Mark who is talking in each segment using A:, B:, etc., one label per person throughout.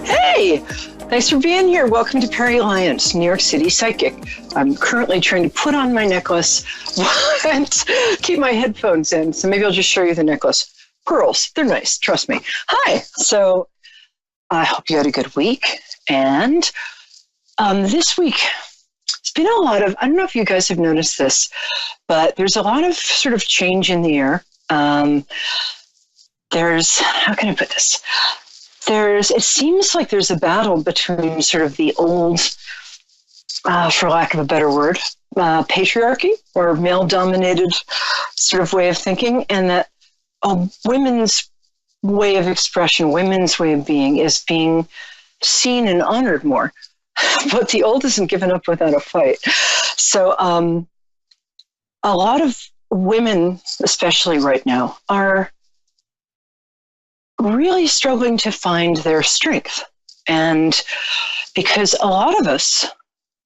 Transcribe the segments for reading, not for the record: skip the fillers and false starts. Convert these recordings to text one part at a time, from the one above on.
A: Hey, thanks for being here. Welcome to Peri, Lyons, New York City Psychic. I'm currently trying to put on my necklace and keep my headphones in, so maybe I'll just show you the necklace. Pearls, they're nice, trust me. Hi, so I hope you had a good week. And this week, it's been a lot of, I don't know if you guys have noticed this, but there's a lot of sort of change in the air. How can I put this? It seems like there's a battle between sort of the old, for lack of a better word, patriarchy or male-dominated sort of way of thinking, and that women's way of expression, women's way of being is being seen and honored more. But the old isn't given up without a fight. So a lot of women, especially right now, are really struggling to find their strength. And because a lot of us,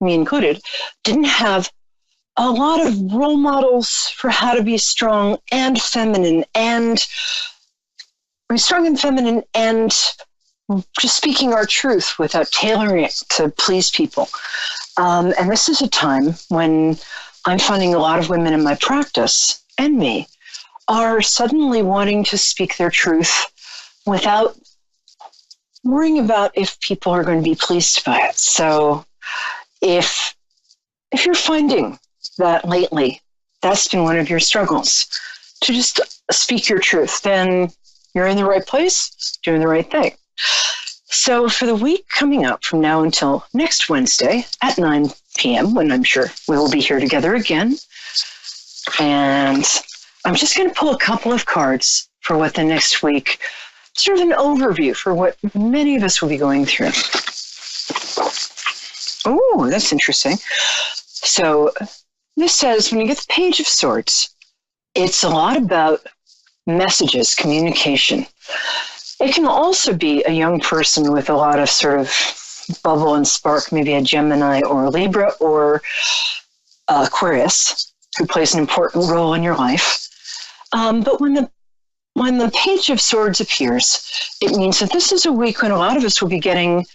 A: me included, didn't have a lot of role models for how to be strong and feminine and just speaking our truth without tailoring it to please people. And this is a time when I'm finding a lot of women in my practice and me are suddenly wanting to speak their truth without worrying about if people are going to be pleased by it. So if you're finding that lately, that's been one of your struggles, to just speak your truth, then you're in the right place, doing the right thing. So for the week coming up from now until next Wednesday at 9 p.m., when I'm sure we will be here together again, and I'm just going to pull a couple of cards for what the next week, sort of an overview for what many of us will be going through. Oh, that's interesting. So this says, when you get the Page of Swords, it's a lot about messages, communication. It can also be a young person with a lot of sort of bubble and spark, maybe a Gemini or a Libra or Aquarius, who plays an important role in your life. But when the Page of Swords appears, it means that this is a week when a lot of us will be getting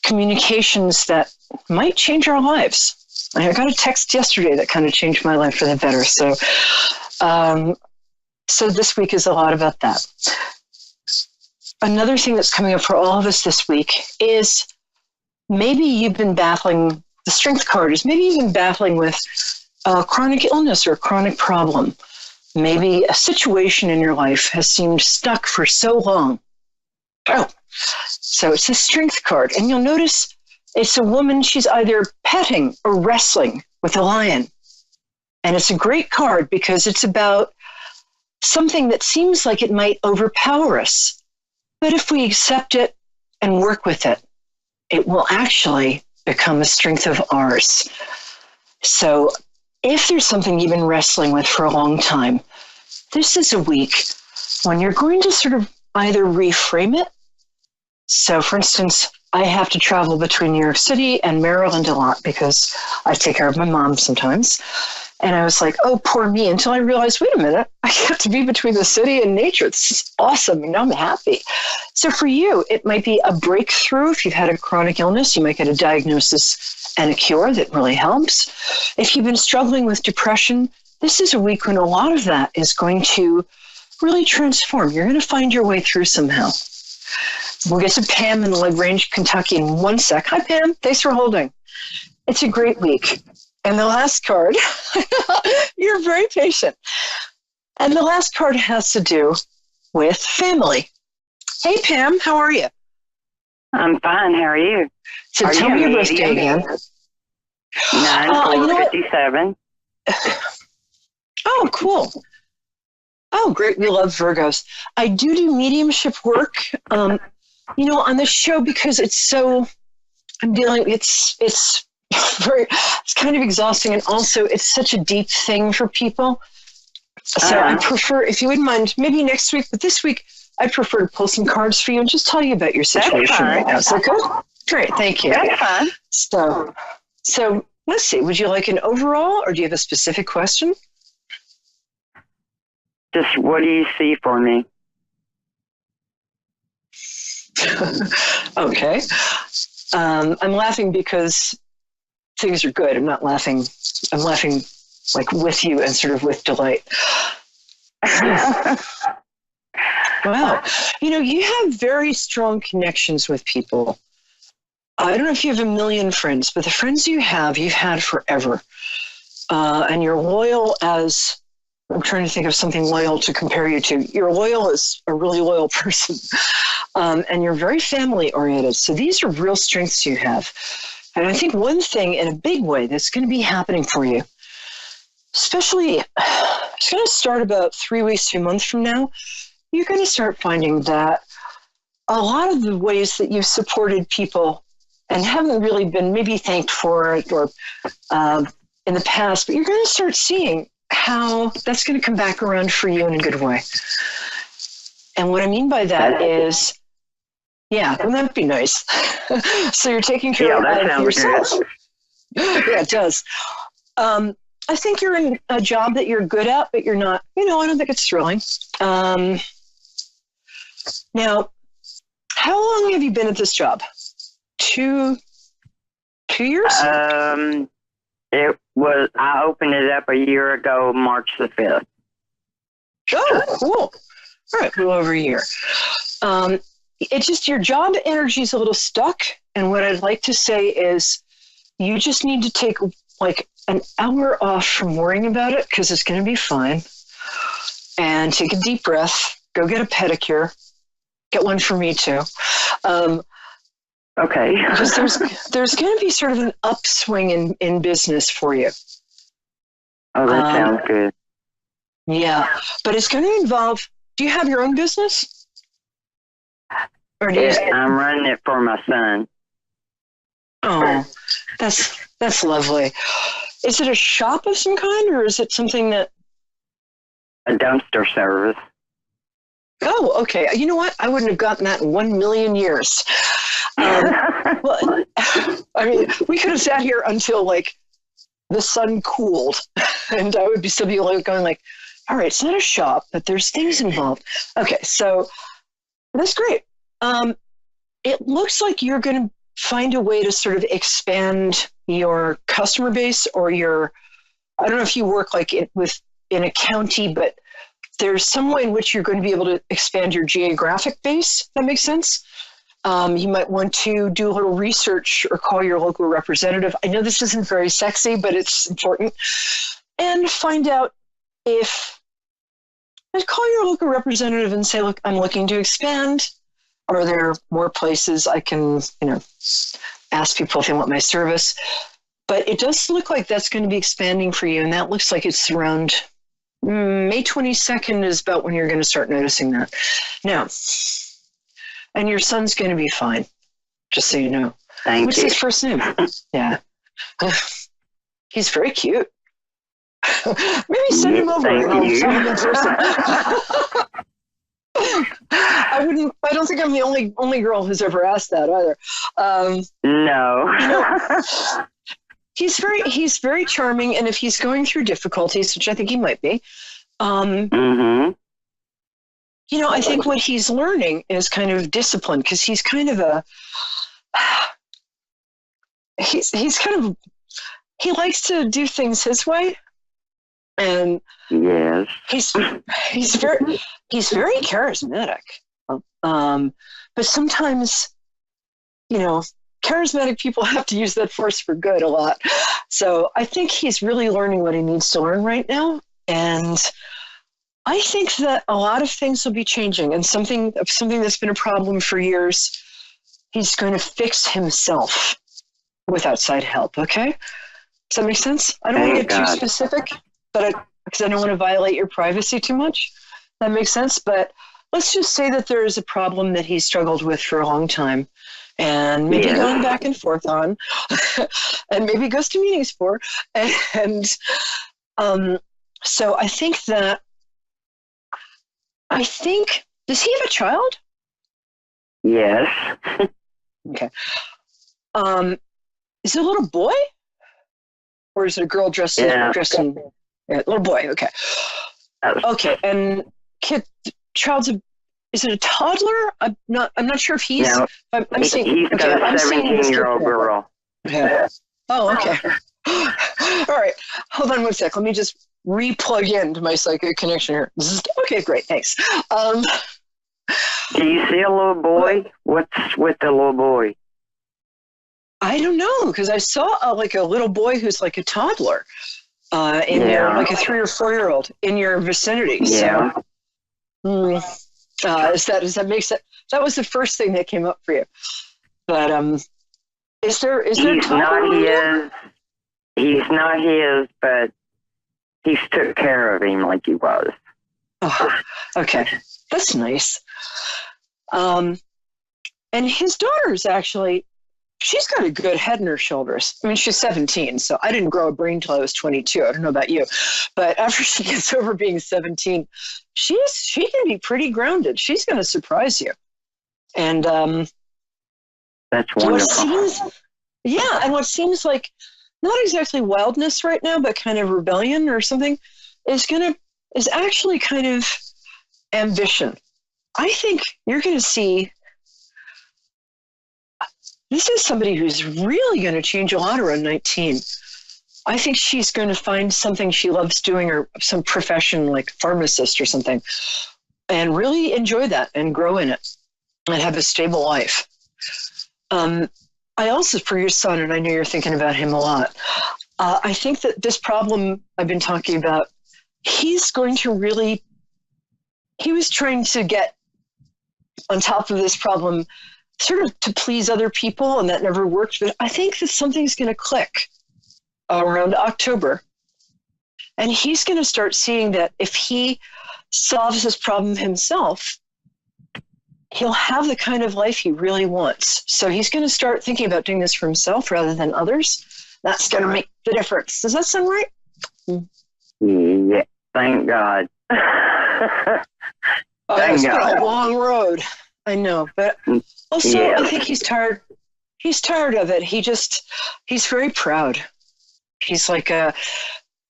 A: communications that might change our lives. I got a text yesterday that kind of changed my life for the better. So this week is a lot about that. Another thing that's coming up for all of us this week is maybe you've been battling, the Strength card is maybe you've been battling with a chronic illness or a chronic problem. Maybe a situation in your life has seemed stuck for so long. Oh, so it's a Strength card. And you'll notice it's a woman, she's either petting or wrestling with a lion. And it's a great card because it's about something that seems like it might overpower us. But if we accept it and work with it, it will actually become a strength of ours. So if there's something you've been wrestling with for a long time, this is a week when you're going to sort of either reframe it. So for instance, I have to travel between New York City and Maryland a lot because I take care of my mom sometimes. And I was like, oh, poor me, until I realized, wait a minute, I get to be between the city and nature. This is awesome, and I'm happy. So for you, it might be a breakthrough. If you've had a chronic illness, you might get a diagnosis and a cure that really helps. If you've been struggling with depression, this is a week when a lot of that is going to really transform. You're going to find your way through somehow. We'll get to Pam in the LaGrange, Kentucky in one sec. Hi, Pam. Thanks for holding. It's a great week. And the last card, you're very patient. And the last card has to do with family. Hey, Pam, how are you?
B: I'm fine. How are you?
A: So tell me your birthday again.
B: 9/4/57.
A: Oh, cool. Oh, great. We love Virgos. I do mediumship work, on the show because it's so, it's kind of exhausting, and also it's such a deep thing for people. So I prefer, if you wouldn't mind, maybe next week, but this week I prefer to pull some cards for you and just tell you about your situation right now. Is that good? Great, thank you.
B: That's fine.
A: So let's see. Would you like an overall, or do you have a specific question?
B: Just what do you see for me?
A: Okay. I'm laughing because things are good. I'm not laughing. I'm laughing like with you and sort of with delight. Wow. You have very strong connections with people. I don't know if you have a million friends, but the friends you have, you've had forever. And you're loyal as, I'm trying to think of something loyal to compare you to. You're loyal as a really loyal person. And you're very family oriented. So these are real strengths you have. And I think one thing in a big way that's going to be happening for you, especially, it's going to start about 3 weeks to a month from now, you're going to start finding that a lot of the ways that you've supported people and haven't really been maybe thanked for it or in the past, but you're going to start seeing how that's going to come back around for you in a good way. And what I mean by that is, wouldn't that be nice? So you're taking care of yourself. Yeah, it does. I think you're in a job that you're good at, but you're not, I don't think it's thrilling. Now, how long have you been at this job? 2 years?
B: I opened it up a year ago, March the 5th.
A: Oh, cool. All right, a little over a year. It's just your job energy is a little stuck. And what I'd like to say is you just need to take like an hour off from worrying about it because it's going to be fine. And take a deep breath. Go get a pedicure. Get one for me too.
B: Okay.
A: Because there's going to be sort of an upswing in business for you.
B: Oh, that sounds good.
A: Yeah, but it's going to involve. Do you have your own business? Or do
B: I'm running it for my son.
A: Oh, that's lovely. Is it a shop of some kind, or is it something that?
B: A dumpster service.
A: Oh, okay. You know what? I wouldn't have gotten that in 1,000,000 years. Well, I mean, we could have sat here until like the sun cooled, and I would still be like going like, all right, it's not a shop, but there's things involved. Okay, so that's great. It looks like you're going to find a way to sort of expand your customer base or I don't know if you work like in a county, but there's some way in which you're going to be able to expand your geographic base. That makes sense. You might want to do a little research or call your local representative. I know this isn't very sexy, but it's important. And find out call your local representative and say, look, I'm looking to expand. Are there more places I can, ask people if they want my service? But it does look like that's going to be expanding for you. And that looks like it's around May 22nd is about when you're going to start noticing that. Now, and your son's going to be fine, just so you know. What's his first name? Yeah. He's very cute. Maybe send him over and I'll show him in person. I don't think I'm the only girl who's ever asked that either.
B: No.
A: He's very charming, and if he's going through difficulties, which I think he might be, I think what he's learning is kind of discipline, because he's kind of he likes to do things his way, and
B: yes,
A: he's very charismatic, but sometimes, charismatic people have to use that force for good a lot. So I think he's really learning what he needs to learn right now. And I think that a lot of things will be changing, and something that's been a problem for years, he's going to fix himself with outside help. Okay. Does that make sense? I don't want to get too specific, but because I don't want to violate your privacy too much. That makes sense. But let's just say that there is a problem that he struggled with for a long time, and maybe going back and forth on, and maybe goes to meetings for. And so I think, does he have a child?
B: Yes.
A: Okay. Is it a little boy? Or is it a girl dressed in little boy? Okay. Okay. And child's is it a toddler? I'm not sure if he's.
B: No,
A: I'm seeing.
B: he's
A: Okay,
B: got a
A: I'm seeing this
B: 17-year-old girl.
A: Yeah. Oh, okay. All right. Hold on one sec. Let me just re-plug into my psychic connection here. Okay, great. Thanks.
B: Do you see a little boy? What's with the little boy?
A: I don't know, because I saw like a little boy who's like a toddler, in your, like a 3 or 4-year-old in your vicinity.
B: Yeah.
A: So, does that make sense? That was the first thing that came up for you. But is there
B: He's not his. He's not his, but he's took care of him like he was.
A: Oh, okay, that's nice. And his daughter's actually, she's got a good head on her shoulders. I mean, she's 17, so I didn't grow a brain till I was 22. I don't know about you, but after she gets over being 17, she can be pretty grounded. She's going to surprise you. And
B: That's wonderful.
A: and what seems like not exactly wildness right now, but kind of rebellion or something is actually kind of ambition. I think you're going to see. This is somebody who's really going to change a lot around 19. I think she's going to find something she loves doing, or some profession like pharmacist or something, and really enjoy that and grow in it and have a stable life. I also, for your son, and I know you're thinking about him a lot, I think that this problem I've been talking about, he was trying to get on top of this problem sort of to please other people, and that never worked. But I think that something's going to click around October, and he's going to start seeing that if he solves this problem himself, he'll have the kind of life he really wants. So he's going to start thinking about doing this for himself rather than others. That's going to make the difference. Does that sound right?
B: Yeah, thank God.
A: It's been a long road. I know, but also
B: Yeah.
A: I think he's tired. He's tired of it. He's very proud. He's like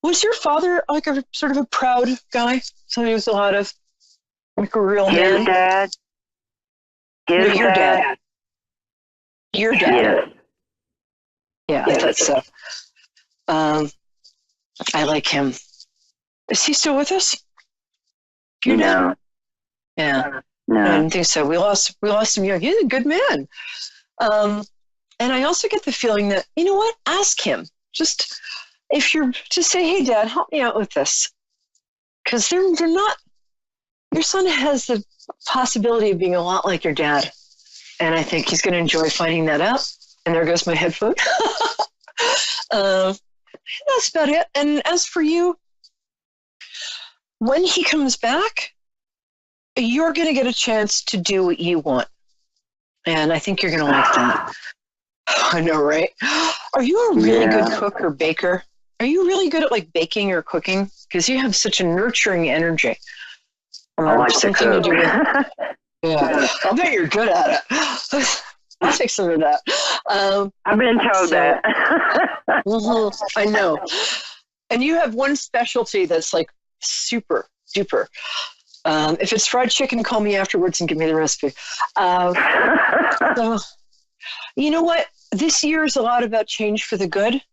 A: was your father like a sort of a proud guy? Somebody with a lot of, like, a real
B: His
A: man?
B: dad?
A: No, your dad. Your dad.
B: Yes.
A: Yeah, I thought so. I like him. Is he still with us? Your dad?
B: No.
A: Yeah.
B: No.
A: I didn't think so. We lost him young. He's a good man. And I also get the feeling that, you know what? Ask him. Just say, hey, Dad, help me out with this. Because they're not, your son has the possibility of being a lot like your dad. And I think he's going to enjoy finding that out. And there goes my headphone. That's about it. And as for you, when he comes back, you're going to get a chance to do what you want. And I think you're going to like that. I know, right? Are you a really good cook or baker? Are you really good at, like, baking or cooking? Because you have such a nurturing energy.
B: I like to cook.
A: Yeah, I'll bet you're good at it. I'll take some of that.
B: I've been told that.
A: I know. And you have one specialty that's, like, super duper. If it's fried chicken, call me afterwards and give me the recipe. So, you know what? This year is a lot about change for the good.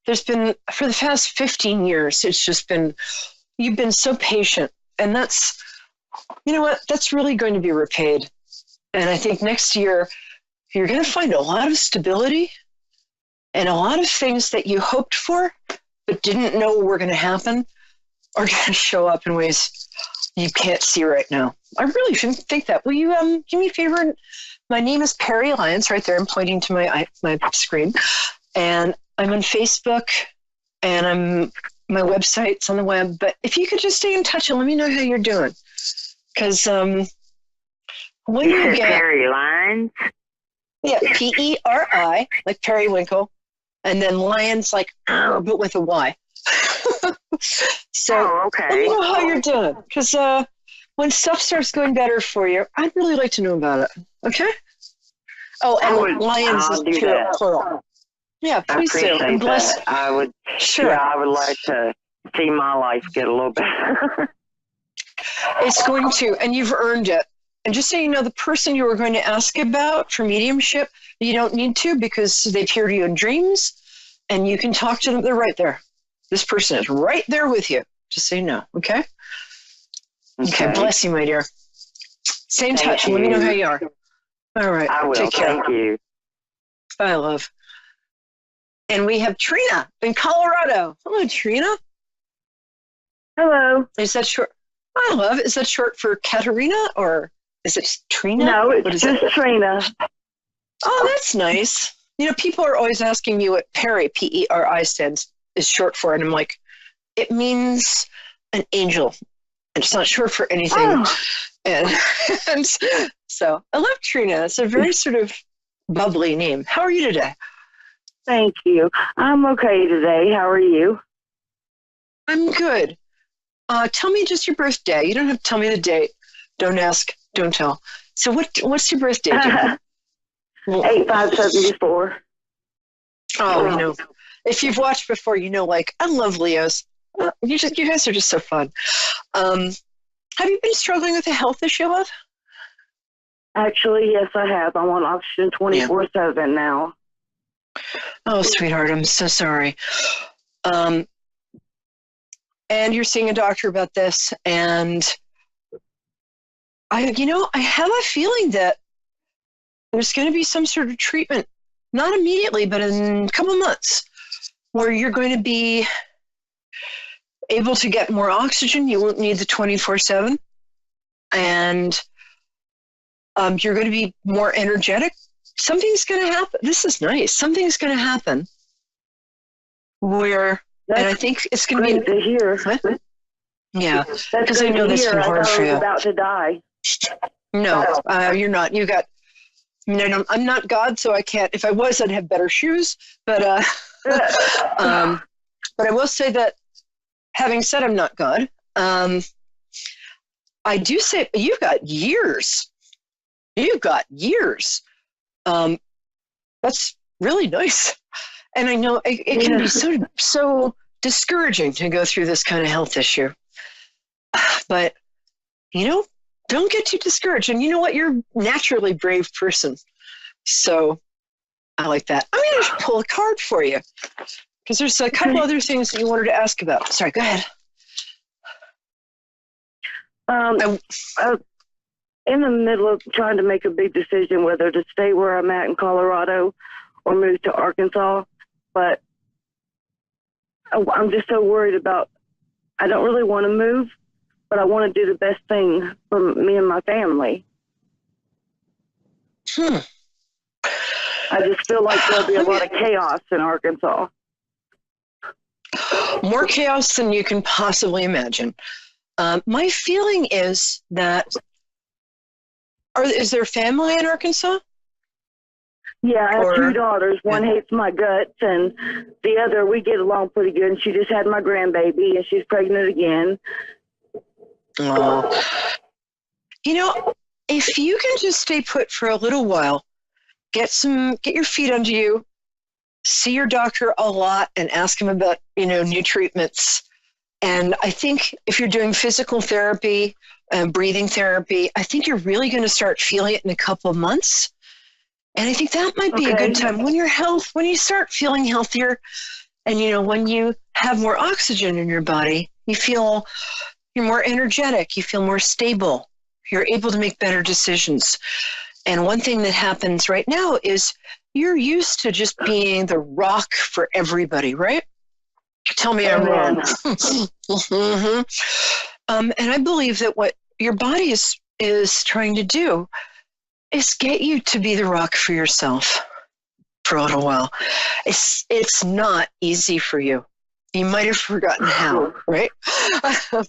A: There's been, for the past 15 years, it's just been, you've been so patient. And that's, you know what? That's really going to be repaid. And I think next year, you're going to find a lot of stability and a lot of things that you hoped for but didn't know were going to happen are going to show up in ways you can't see right now. I really shouldn't think that. Will you do me a favor? My name is Peri, Lyons, right there. I'm pointing to my screen. And I'm on Facebook, and my website's on the web. But if you could just stay in touch and let me know how you're doing. Because when you get...
B: Peri Lyons?
A: Yeah, Peri, like periwinkle, and then Lyons, like, but with a Y. So
B: okay.
A: let me know how you're doing. Because when stuff starts going better for you, I'd really like to know about it. Okay? Oh, and Lyons is plural. Yeah, please do. And bless.
B: I would.
A: Sure.
B: Yeah, I would like to see my life get a little better.
A: It's going to, and you've earned it. And just so you know, the person you were going to ask about for mediumship, you don't need to because they appear to you in dreams and you can talk to them. They're right there. This person is right there with you. Just so you know. Okay? Okay. Bless you, my dear. Stay in touch. Let me know how you are. All right.
B: I will.
A: Take care.
B: Thank you.
A: Bye, love. And we have Trina in Colorado. Hello, Trina.
B: Hello.
A: Is that short? I love. Is that short for Katerina or is it Trina?
B: No, it's just Trina.
A: Oh, that's nice. You know, people are always asking me what Peri, Peri, is short for, and I'm like, it means an angel. It's not short for anything.
B: Oh.
A: And so I love Trina. It's a very sort of bubbly name. How are you today?
B: Thank you. I'm okay today. How are you?
A: I'm good. Tell me just your birthday. You don't have to tell me the date. Don't ask. Don't tell. So what's your birthday?
B: 8574.
A: Oh, you know, if you've watched before, you know, like, I love Leos. You guys are just so fun. Have you been struggling with a health issue, love?
B: Actually, yes, I have. I'm on oxygen 24/7 now.
A: Oh, sweetheart, I'm so sorry. And you're seeing a doctor about this, and I have a feeling that there's going to be some sort of treatment, not immediately, but in a couple months, where you're going to be able to get more oxygen. You won't need the 24/7, and you're going to be more energetic. Something's going to happen. This is nice. Something's going to happen and I think it's going to be
B: to hear.
A: What? Yeah,
B: That's
A: because I know that's been hard for
B: I
A: you.
B: was about to die.
A: No, you're not. I'm not God, so I can't. If I was, I'd have better shoes. But but I will say that, having said I'm not God, I do say you've got years. You've got years. That's really nice. And I know it can be so discouraging to go through this kind of health issue. But, don't get too discouraged. And you know what? You're a naturally brave person. So I like that. I'm going to pull a card for you because there's a couple other things that you wanted to ask about. Sorry, go ahead.
B: In the middle of trying to make a big decision whether to stay where I'm at in Colorado or move to Arkansas, but I'm just so worried about, I don't really want to move, but I want to do the best thing for me and my family. I just feel like there'll be a lot of chaos in Arkansas.
A: More chaos than you can possibly imagine. My feeling is that, is there family in Arkansas?
B: Yeah, I have two daughters. One hates my guts, and the other, we get along pretty good. And she just had my grandbaby, and she's pregnant again.
A: Oh. If you can just stay put for a little while, get your feet under you, see your doctor a lot, and ask him about, new treatments. And I think if you're doing physical therapy and breathing therapy, I think you're really going to start feeling it in a couple of months. And I think that might be a good time when you start feeling healthier and, when you have more oxygen in your body, you're more energetic, you feel more stable, you're able to make better decisions. And one thing that happens right now is you're used to just being the rock for everybody, right? Tell me I'm wrong. And I believe that what your body is trying to do is get you to be the rock for yourself for a little while. It's not easy for you. You might have forgotten how, right?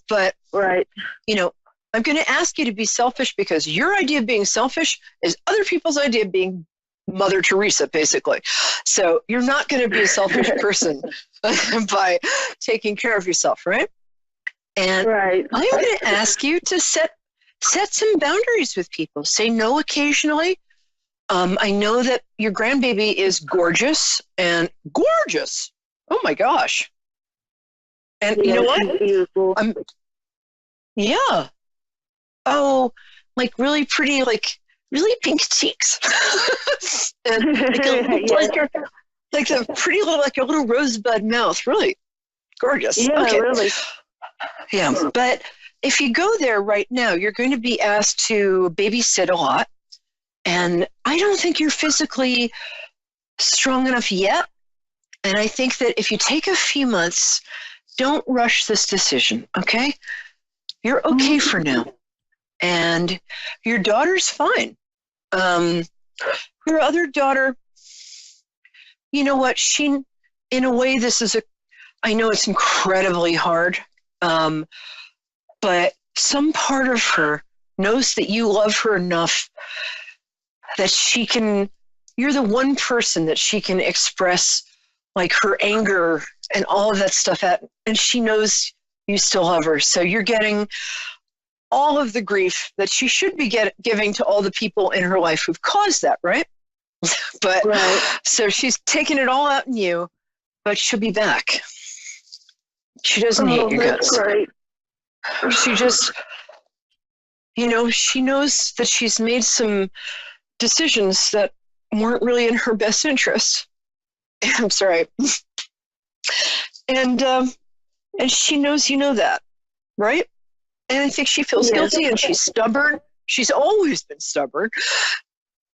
A: But,
B: right.
A: I'm going to ask you to be selfish because your idea of being selfish is other people's idea of being Mother Teresa, basically. So you're not going to be a selfish person by taking care of yourself, right? And I'm going to ask you to set some boundaries with people. Say no occasionally. I know that your grandbaby is gorgeous. Oh my gosh. And you know what?
B: Beautiful.
A: Yeah. oh, like really pretty, like really pink cheeks. And like a pretty little, like a little rosebud mouth. Really gorgeous.
B: Yeah,
A: okay.
B: really.
A: Yeah, but if you go there right now, you're going to be asked to babysit a lot. And I don't think you're physically strong enough yet. And I think that if you take a few months, don't rush this decision, okay? You're okay for now. And your daughter's fine. Your other daughter, you know what? She, in a way, I know it's incredibly hard, but some part of her knows that you love her enough that you're the one person that she can express like her anger and all of that stuff at, and she knows you still love her. So you're getting all of the grief that she should be giving to all the people in her life who've caused that, right? But
B: right.
A: So she's taking it all out in you, but she'll be back. She doesn't hate you guys.
B: Great.
A: She just, she knows that she's made some decisions that weren't really in her best interest. I'm sorry. And she knows you know that, right? And I think she feels guilty, and she's stubborn. She's always been stubborn.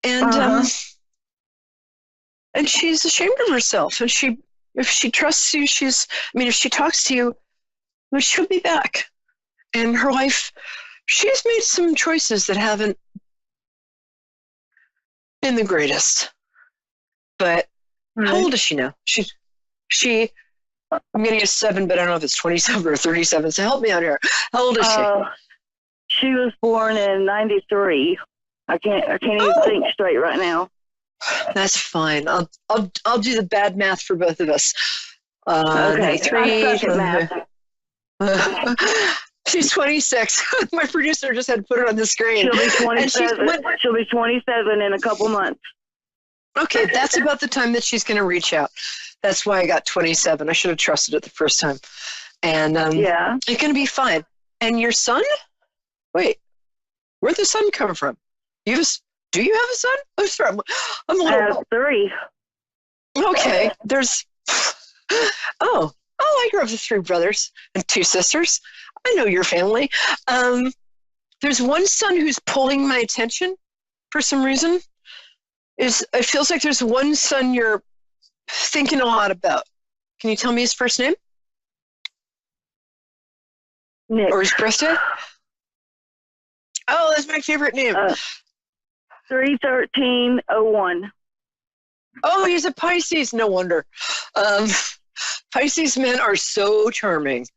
A: And and she's ashamed of herself. And if she trusts you, if she talks to you, she'll be back. And her life, she's made some choices that haven't been the greatest. But how old is she now? She I'm getting a 7, but I don't know if it's 27 or 37. So help me out here. How old is she?
B: She was born in 93. I can't even think straight right now.
A: That's fine. I'll do the bad math for both of us.
B: Okay.
A: 93.
B: I suck at math.
A: She's 26. My producer just had to put it on the screen.
B: She'll be 27. She'll be 27 in a couple months.
A: Okay, that's about the time that she's going to reach out. That's why I got 27. I should have trusted it the first time. And it's going to be fine. And your son? Wait, where'd the son come from? Do you have a son? Oh, sorry, I'm a little.
B: I have 3.
A: Okay, there's. Oh, I grew up with 3 brothers and 2 sisters. I know your family. There's one son who's pulling my attention for some reason. It feels like there's one son you're thinking a lot about. Can you tell me his first name?
B: Nick.
A: Or his birthday? Oh, that's my favorite name.
B: 3/13/01.
A: Oh, he's a Pisces. No wonder. Pisces men are so charming,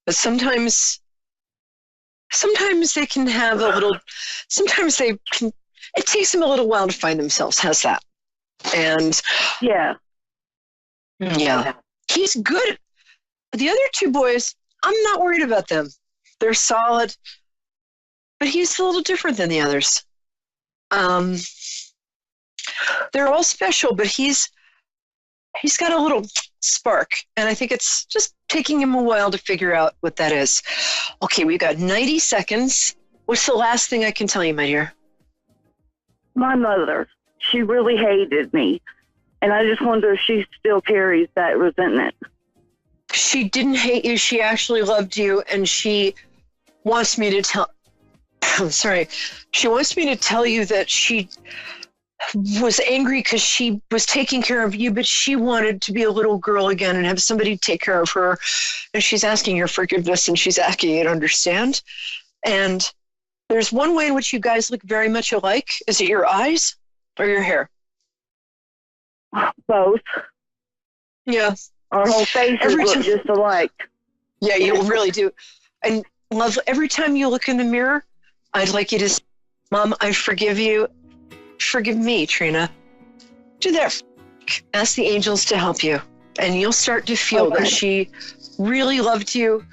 A: but sometimes they can have a little. Sometimes they can. It takes them a little while to find themselves. How's that? And
B: yeah,
A: he's good. The other 2 boys, I'm not worried about them. They're solid, but he's a little different than the others. They're all special, but he's got a little spark, and I think it's just taking him a while to figure out what that is. Okay, we've got 90 seconds. What's the last thing I can tell you, my dear?
B: my mother, she really hated me, and I just wonder if she still carries that resentment.
A: She didn't hate you. She actually loved you, and she wants me to tell. I'm sorry. She wants me to tell you that she was angry because she was taking care of you, but she wanted to be a little girl again and have somebody take care of her. And she's asking your forgiveness, and she's asking you to understand. And there's one way in which you guys look very much alike. Is it your eyes or your hair?
B: Both.
A: Yeah.
B: Our whole faces look just alike.
A: Yeah, you really do. And love, every time you look in the mirror, I'd like you to say, Mom, I forgive you. Forgive me, Trina. Do that. Ask the angels to help you. And you'll start to feel that she really loved you.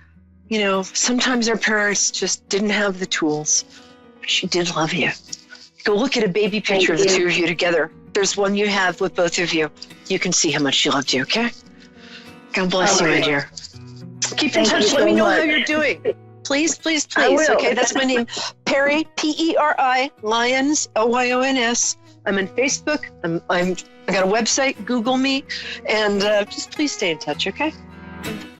A: You know, sometimes our parents just didn't have the tools. But she did love you. Go look at a baby picture of the 2 of you together. There's one you have with both of you. You can see how much she loved you, okay? God bless you, my dear. Keep in touch. Let me know how you're doing. Please, please,
B: I
A: please.
B: will.
A: Okay, that's my name. Peri, Peri, Lyons, Lyons. I'm on Facebook. I got a website. Google me. And just please stay in touch, okay?